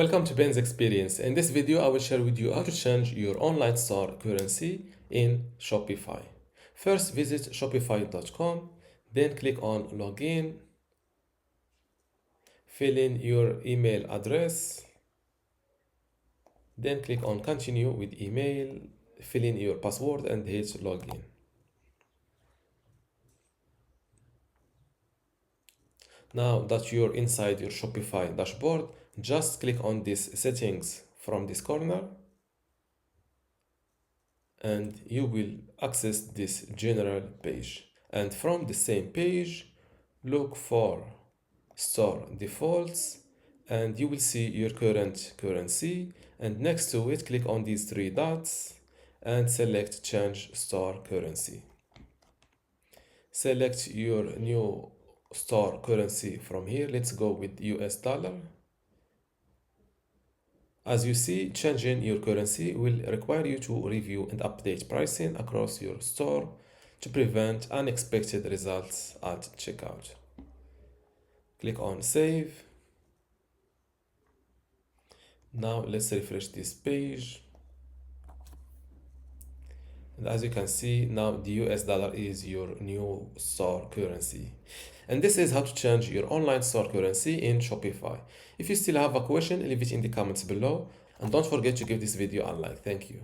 Welcome to Ben's Experience. In this video, I will share with you how to change your online store currency in Shopify. First, visit shopify.com, then click on Login, fill in your email address, then click on Continue with email, fill in your password and hit Login. Now that you're inside your Shopify dashboard, just click on this settings from this corner and you will access this general page. And from the same page, look for store defaults and you will see your current currency, and next to it click on these three dots and select change store currency. Select your new store currency from here. Let's go with US dollar. As you see, changing your currency will require you to review and update pricing across your store to prevent unexpected results at checkout. Click on Save. Now let's refresh this page. And as you can see, now the US dollar is your new store currency. And this is how to change your online store currency in Shopify. If you still have a question, leave it in the comments below. And don't forget to give this video a like. Thank you.